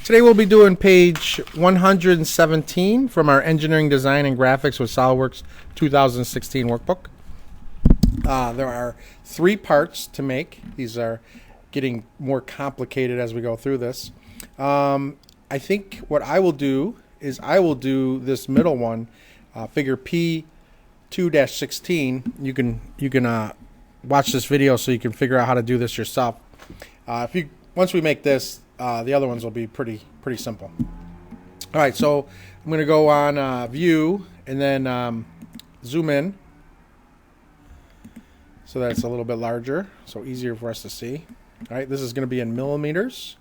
Today we'll be doing page 117 from our Engineering Design and Graphics with SolidWorks 2016 workbook. There are 3 parts to make. These are getting more complicated as we go through this. I think what I will do is I will do this middle one, figure P2-16. You can watch this video so you can figure out how to do this yourself. Once we make this, the other ones will be pretty simple. All right, so I'm going to go on view and then zoom in so that it's a little bit larger, so easier for us to see. All right, this is going to be in millimeters.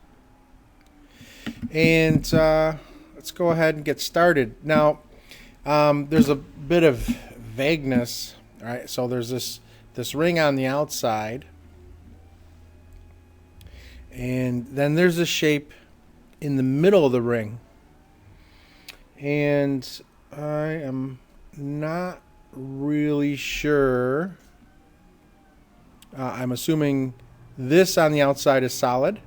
And let's go ahead and get started. Now, there's a bit of vagueness. All right, so there's this ring on the outside. And then there's a shape in the middle of the ring. And I am not really sure. I'm assuming this on the outside is solid.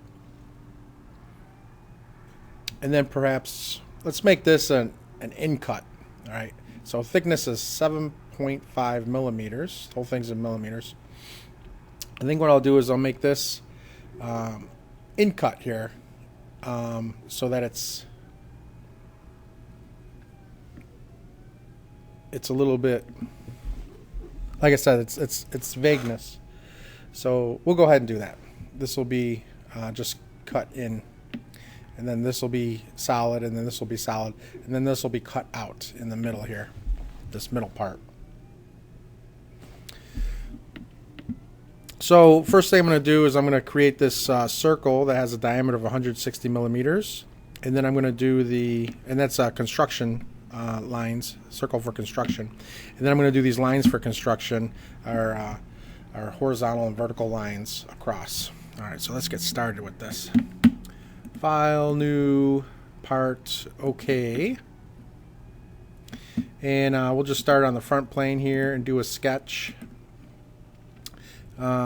And then perhaps, let's make this an in cut. All right. So thickness is 7.5 millimeters. The whole thing's in millimeters. I think what I'll do is I'll make this in cut here, so that it's a little bit, like I said, it's vagueness. So we'll go ahead and do that. This will be just cut in, and then this will be solid, and then this will be solid, and then this will be cut out in the middle here, this middle part. So first thing I'm going to do is I'm going to create this circle that has a diameter of 160 millimeters, and then I'm going to do and that's construction lines, circle for construction, and then I'm going to do these lines for construction, our horizontal and vertical lines across. All right, so let's get started with this. File, new, part, OK. And we'll just start on the front plane here and do a sketch.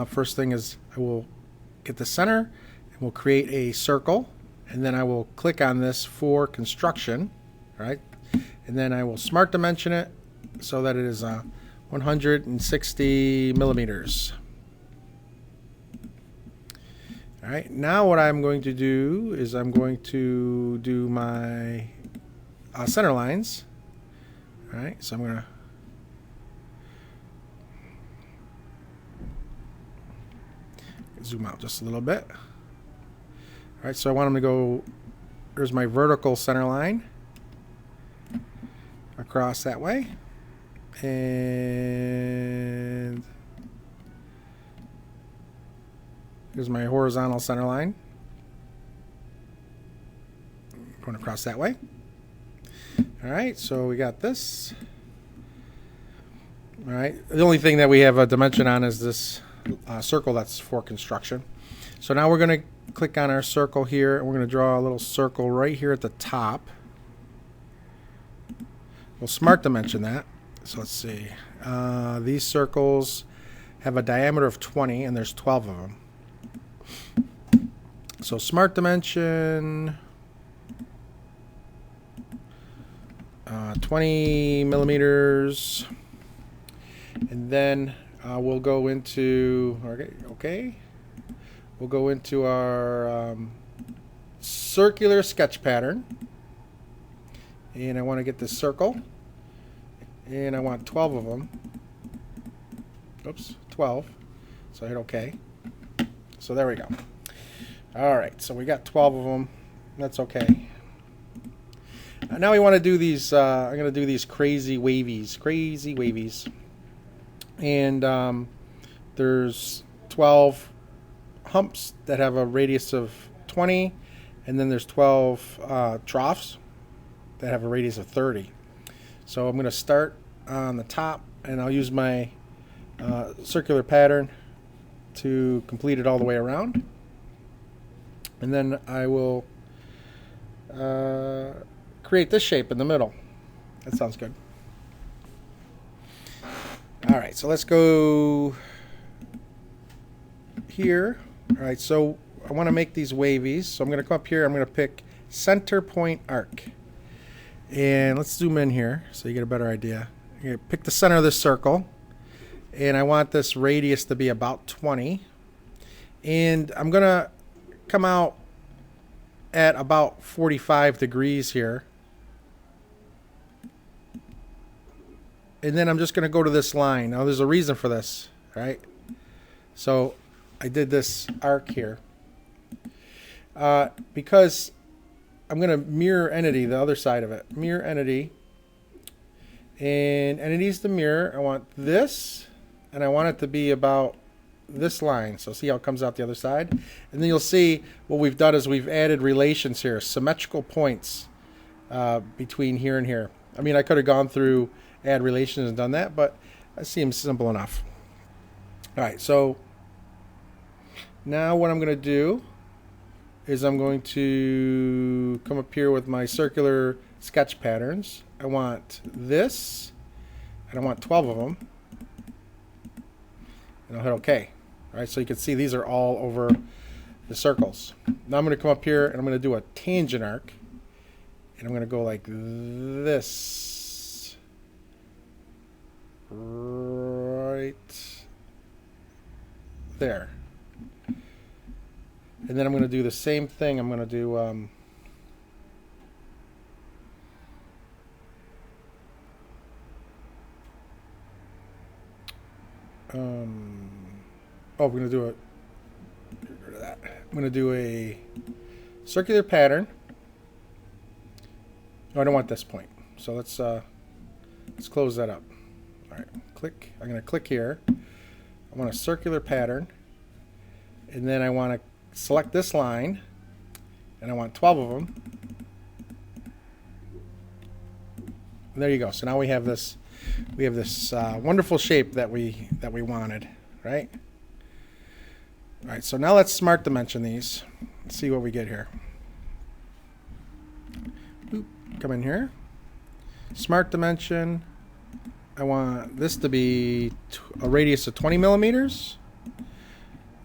First thing is I will get the center and we'll create a circle, and then I will click on this for construction. All right, and then I will smart dimension it so that it is 160 millimeters. All right, now what I'm going to do is I'm going to do my center lines. All right, so I'm going to zoom out just a little bit. All right, so I want them to go, there's my vertical center line across that way, and here's my horizontal center line going across that way. All right, so we got this. All right, the only thing that we have a dimension on is this circle that's for construction. So now we're going to click on our circle here, and we're going to draw a little circle right here at the top. We'll smart dimension that. So let's see. These circles have a diameter of 20, and there's 12 of them. So smart dimension 20 millimeters, and then we'll go into we'll go into our circular sketch pattern, and I want to get this circle, and I want 12 of them. Oops, 12. So I hit OK. So there we go. All right, so we got 12 of them. That's okay. Now we want to do these. I'm going to do these crazy wavies. And there's 12 humps that have a radius of 20, and then there's 12 troughs that have a radius of 30. So I'm going to start on the top, and I'll use my circular pattern to complete it all the way around. And then I will create this shape in the middle. That sounds good. All right, so let's go here. All right, so I want to make these wavies. So I'm going to come up here. I'm going to pick center point arc. And let's zoom in here so you get a better idea. You pick the center of this circle, and I want this radius to be about 20. And I'm going to come out at about 45 degrees here. And then I'm just going to go to this line. Now there's a reason for this, right? So I did this arc here because I'm going to mirror entity the other side of it. Mirror entity. And entity's the mirror. I want this, and I want it to be about this line. So see how it comes out the other side? And then you'll see what we've done is we've added relations here, symmetrical points between here and here. I mean, I could have gone through add relations and done that, but that seems simple enough. All right, so now what I'm going to do is I'm going to come up here with my circular sketch patterns. I want this, and I want 12 of them, and I'll hit OK. All right, so you can see these are all over the circles. Now I'm going to come up here and I'm going to do a tangent arc, and I'm going to go like this. Right there. And then I'm going to do the same thing. I'm going to do oh, we're going to do a get rid of that. I'm going to do a circular pattern. No, I don't want this point. So let's close that up. All right, click. I'm going to click here. I want a circular pattern, and then I want to select this line, and I want 12 of them. And there you go. So now we have this wonderful shape that we wanted, right? All right. So now let's smart dimension these. Let's see what we get here. Boop, come in here. Smart dimension. I want this to be a radius of 20 millimeters.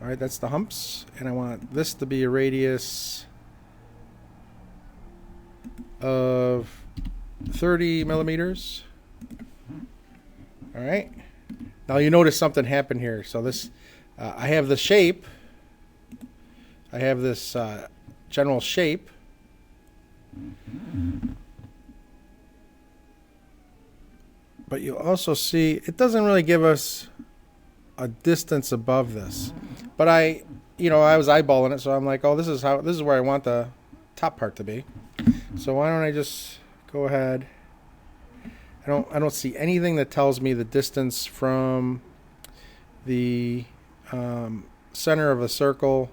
All right, that's the humps. And I want this to be a radius of 30 millimeters. All right. Now you notice something happened here. So this, I have the shape. I have this general shape. But you'll also see it doesn't really give us a distance above this. But I was eyeballing it, so I'm like, oh, this is where I want the top part to be. So why don't I just go ahead? I don't see anything that tells me the distance from the center of a circle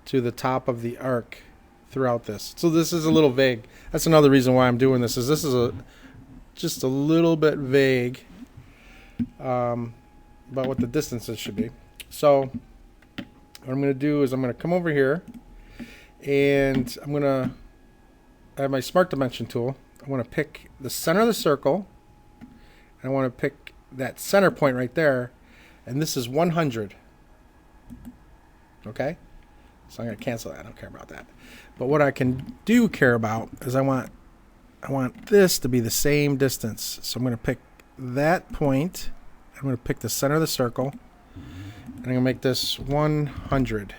to the top of the arc throughout this. So this is a little vague. That's another reason why I'm doing this. Is this is just a little bit vague about what the distances should be. So what I'm going to do is I'm going to come over here, and I'm going to have my smart dimension tool. I want to pick the center of the circle, and I want to pick that center point right there, and this is 100. Okay? So I'm going to cancel that. I don't care about that. But what I can care about is I want this to be the same distance. So I'm going to pick that point. I'm going to pick the center of the circle, and I'm going to make this 100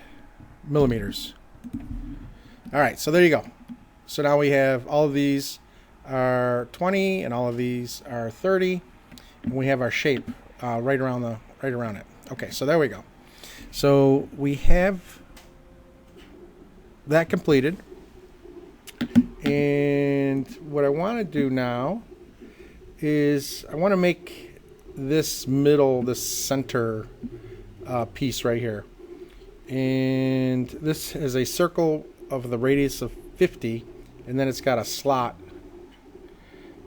millimeters. All right, so there you go. So now we have all of these are 20, and all of these are 30, and we have our shape right around it. Okay, so there we go. So we have that completed. And what I want to do now is I want to make this center piece right here. And this is a circle of the radius of 50, and then it's got a slot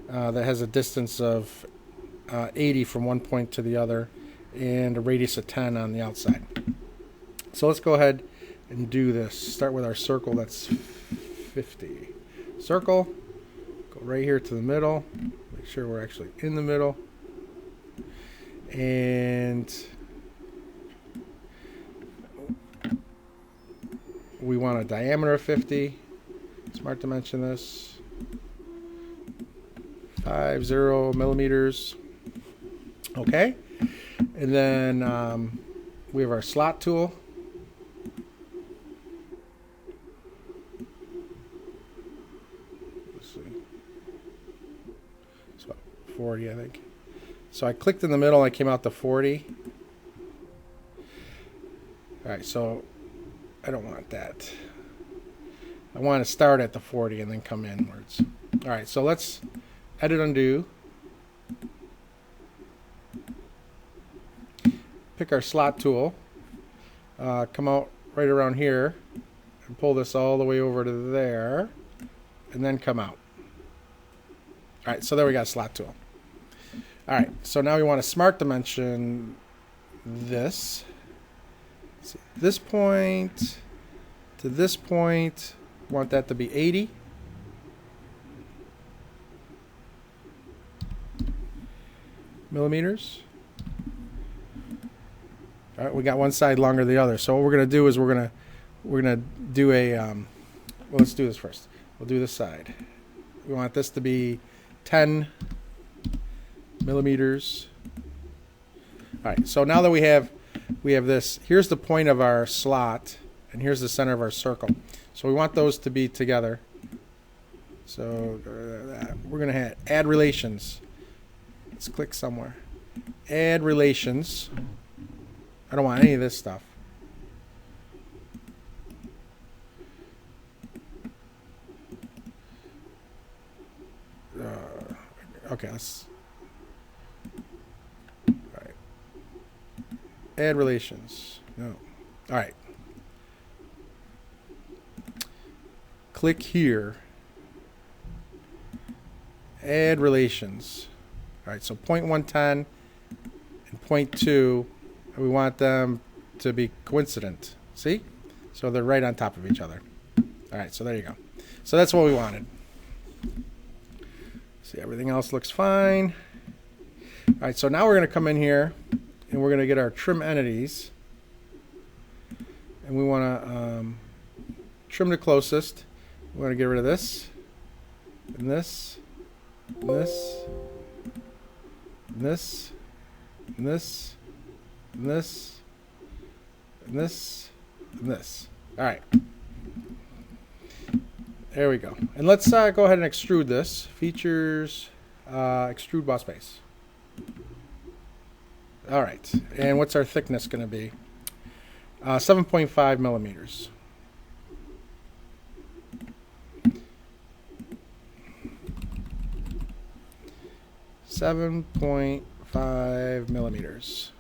that has a distance of 80 from one point to the other, and a radius of 10 on the outside. So let's go ahead and do this. Start with our circle that's 50. Circle, go right here to the middle, make sure we're actually in the middle, and we want a diameter of 50, Smart dimension this. 50 millimeters. Okay. And then we have our slot tool. Let's see. So 40, I think. So I clicked in the middle and I came out to 40. All right, so I don't want that. I want to start at the 40 and then come inwards. All right, so let's edit undo. Pick our slot tool. Come out right around here and pull this all the way over to there and then come out. All right, so there we got a slot tool. All right, so now we want to smart dimension this. See, this point to this point, want that to be 80. Millimeters. All right, we got one side longer than the other. So what we're going to do is we're gonna do a well, let's do this first. We'll do this side. We want this to be 10 millimeters. All right, so now that we have this, here's the point of our slot and here's the center of our circle. So we want those to be together. So we're going to add relations. Let's click somewhere. Add relations. I don't want any of this stuff. Okay, let's. All right. Add relations. No. All right. Click here. Add relations. All right, so 0.110 and 0.2, we want them to be coincident. See? So they're right on top of each other. All right, so there you go. So that's what we wanted. See, everything else looks fine. All right, so now we're going to come in here and we're going to get our trim entities. And we want to trim the closest. We want to get rid of this, and this, and this, and this, and this, and this, and this, and this. All right. There we go. And let's go ahead and extrude this. Features, extrude boss base. All right. And what's our thickness going to be? 7.5 millimeters. .5 millimeters.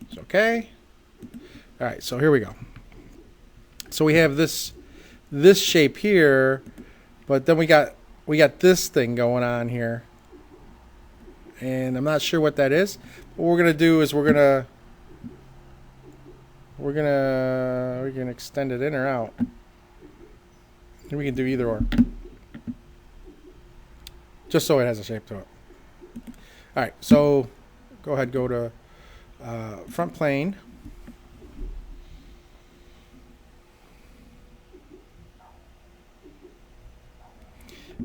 It's okay. All right, so here we go. So we have this shape here, but then we got this thing going on here, and I'm not sure what that is. What we're gonna do is we can extend it in or out. And we can do either or. Just so it has a shape to it. All right, so go ahead, go to front plane.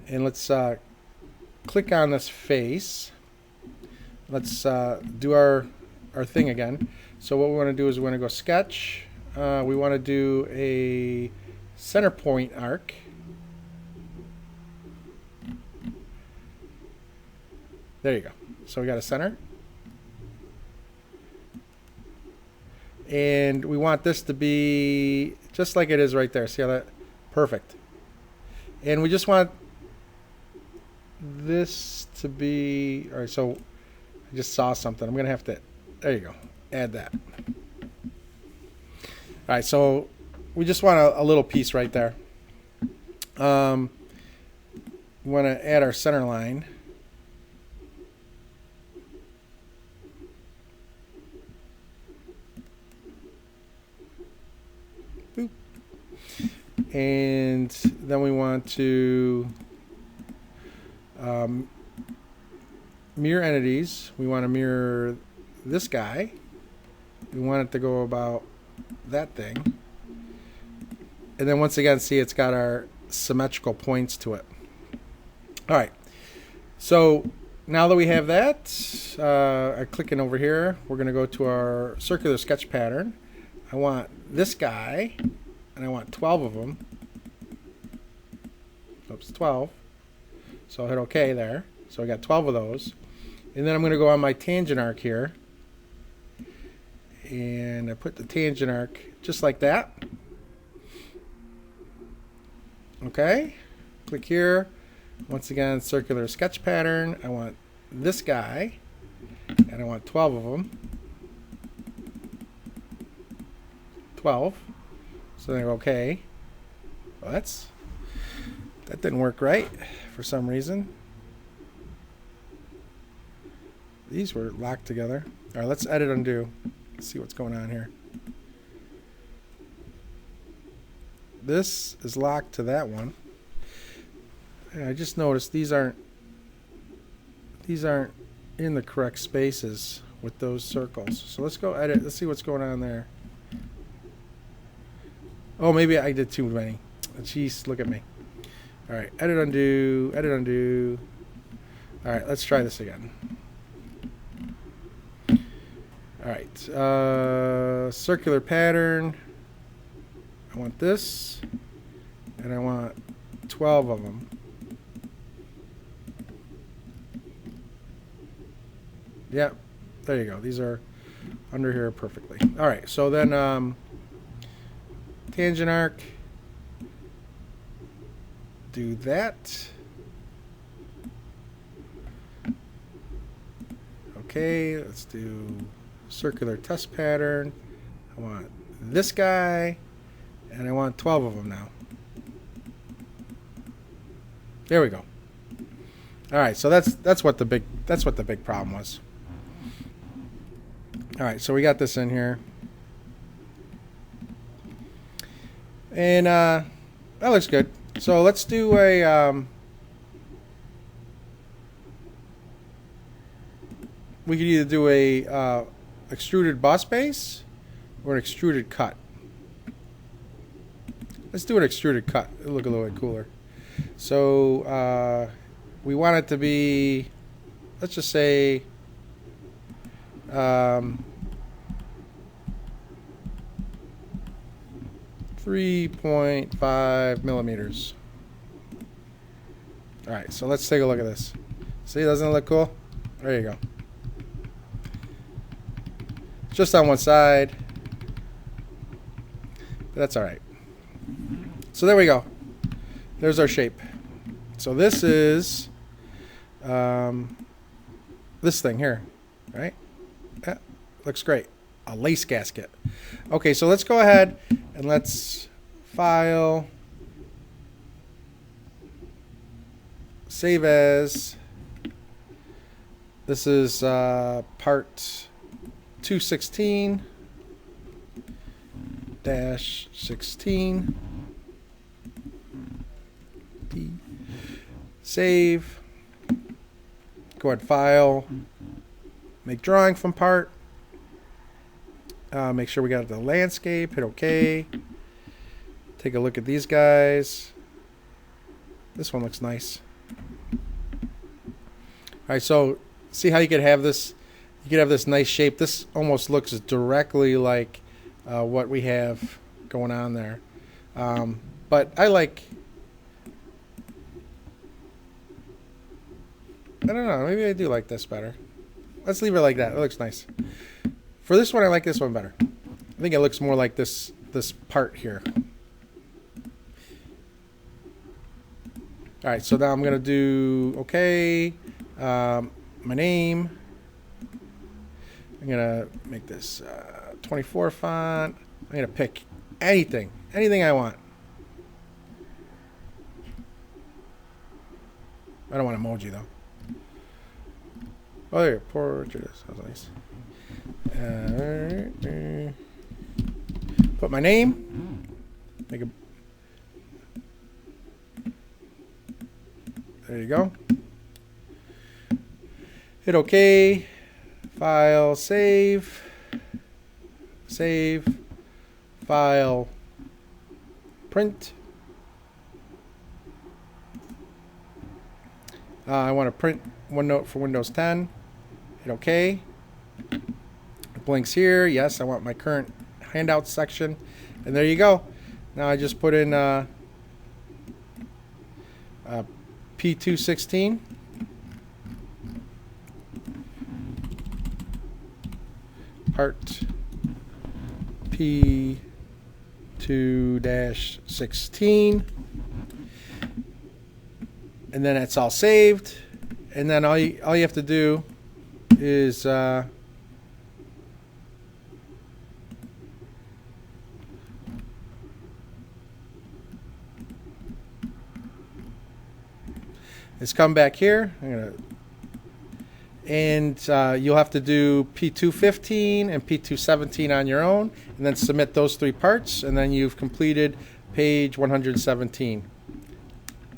And let's click on this face. Let's do our thing again. So what we want to do is we want to go sketch. We want to do a center point arc. There you go. So we got a center. And we want this to be just like it is right there. See how that? Perfect. And we just want this to be, all right, so I just saw something. I'm going to have to, there you go, add that. All right, so we just want a little piece right there. We want to add our center line. Boop. And then we want to mirror entities. We want to mirror this guy. We want it to go about that thing. And then once again, see, it's got our symmetrical points to it. All right. So now that we have that, I'm clicking over here. We're going to go to our circular sketch pattern. I want this guy, and I want 12 of them. Oops, 12. So I'll hit OK there. So I got 12 of those. And then I'm going to go on my tangent arc here. And I put the tangent arc just like that. Okay. Click here. Once again, circular sketch pattern. I want this guy. And I want 12 of them. 12. So then I go OK. Well, that didn't work right for some reason. These were locked together. All right, let's edit undo. Let's see what's going on here. This is locked to that one. And I just noticed these aren't in the correct spaces with those circles. So let's go edit. Let's see what's going on there. Oh, maybe I did too many. Jeez, look at me. All right, edit undo, edit undo. All right, let's try this again. All right, circular pattern. I want this, and I want 12 of them. Yep, there you go. These are under here perfectly. All right, so then tangent arc. Do that. Okay, let's do circular test pattern. I want this guy, and I want 12 of them now. There we go. All right, so that's what the big problem was. All right, so we got this in here, and that looks good. So let's do a we could either do a extruded boss base or an extruded cut. Let's do an extruded cut. It'll look a little bit cooler. So we want it to be, let's just say 3.5 millimeters. All right, so let's take a look at this. See, doesn't it look cool? There you go. Just on one side. But that's all right. So there we go. There's our shape. So this is this thing here, right? Yeah, looks great. A lace gasket. Okay, so let's go ahead and let's file, save as. This is part 216-16. Save. Go ahead, file. Make drawing from part. Make sure we got the landscape. Hit OK. Take a look at these guys. This one looks nice. All right, so see how you could have this? You could have this nice shape. This almost looks directly like what we have going on there. But I like. I don't know. Maybe I do like this better. Let's leave it like that. It looks nice. For this one, I like this one better. I think it looks more like this part here. All right, so now I'm going to do OK. My name. I'm going to make this 24 font. I'm going to pick anything I want. I don't want emoji, though. Oh, there, portrait. Sounds nice. Put my name. Make a. There you go. Hit OK. File, save. Save. File. print. I want to print OneNote for Windows 10. Hit OK. It blinks here. Yes, I want my current handouts section. And there you go. Now I just put in P216. Part P2-16. And then it's all saved. And then all you have to do is come back here. And you'll have to do P215 and P217 on your own, and then submit those 3 parts, and then you've completed page 117.